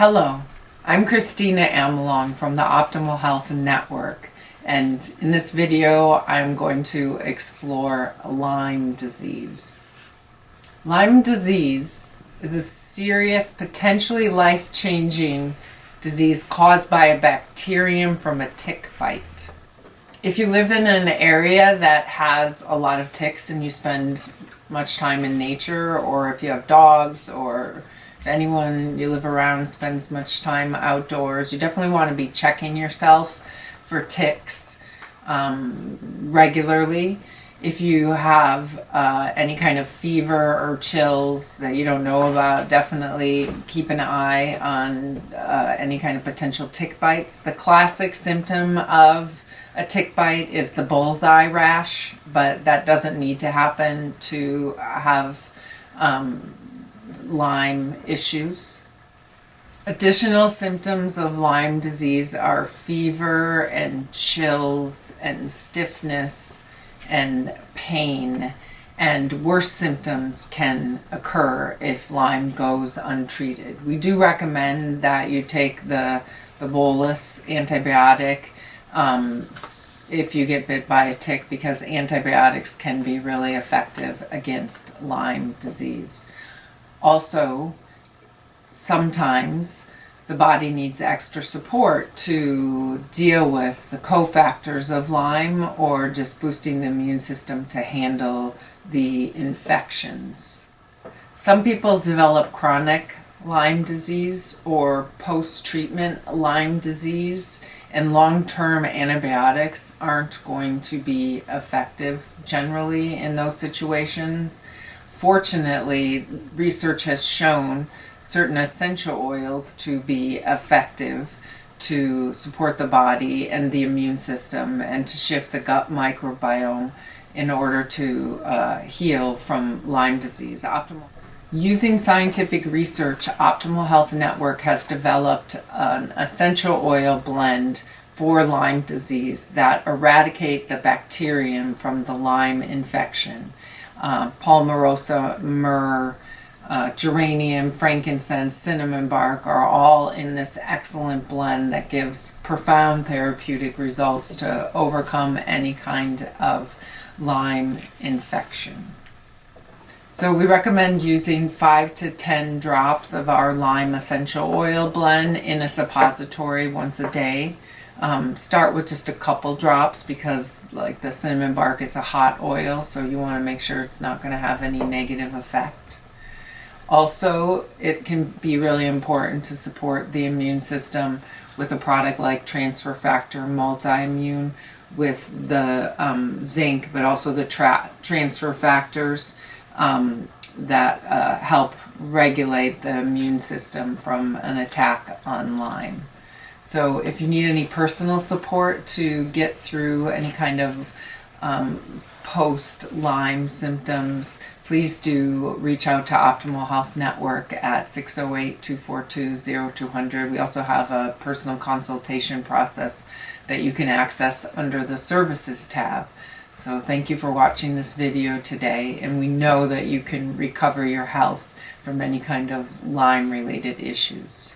Hello, I'm Kristina Amelong from the Optimal Health Network, and in this video I'm going to explore Lyme disease. Lyme disease is a serious, potentially life-changing disease caused by a bacterium from a tick bite. If you live in an area that has a lot of ticks and you spend much time in nature, or if you have dogs, or if anyone you live around spends much time outdoors, you definitely want to be checking yourself for ticks regularly. If you have any kind of fever or chills that you don't know about, definitely keep an eye on any kind of potential tick bites. The classic symptom of a tick bite is the bullseye rash, but that doesn't need to happen to have Lyme issues. Additional symptoms of Lyme disease are fever and chills and stiffness and pain, and worse symptoms can occur if Lyme goes untreated. We do recommend that you take the bolus antibiotic if you get bit by a tick, because antibiotics can be really effective against Lyme disease. Also, sometimes the body needs extra support to deal with the cofactors of Lyme, or just boosting the immune system to handle the infections. Some people develop chronic Lyme disease or post-treatment Lyme disease, and long-term antibiotics aren't going to be effective generally in those situations. Fortunately, research has shown certain essential oils to be effective to support the body and the immune system, and to shift the gut microbiome in order to heal from Lyme disease. Using scientific research, Optimal Health Network has developed an essential oil blend for Lyme disease that eradicate the bacterium from the Lyme infection. Palmarosa, myrrh, geranium, frankincense, cinnamon bark are all in this excellent blend that gives profound therapeutic results to overcome any kind of Lyme infection. So we recommend using 5 to 10 drops of our Lyme essential oil blend in a suppository once a day. Start with just a couple drops, because like the cinnamon bark is a hot oil, so you want to make sure it's not going to have any negative effect. Also, it can be really important to support the immune system with a product like Transfer Factor Multi-Immune with the zinc, but also the transfer factors that help regulate the immune system from an attack on Lyme. So if you need any personal support to get through any kind of post-Lyme symptoms, please do reach out to Optimal Health Network at 608-242-0200. We also have a personal consultation process that you can access under the Services tab. So thank you for watching this video today, and we know that you can recover your health from any kind of Lyme-related issues.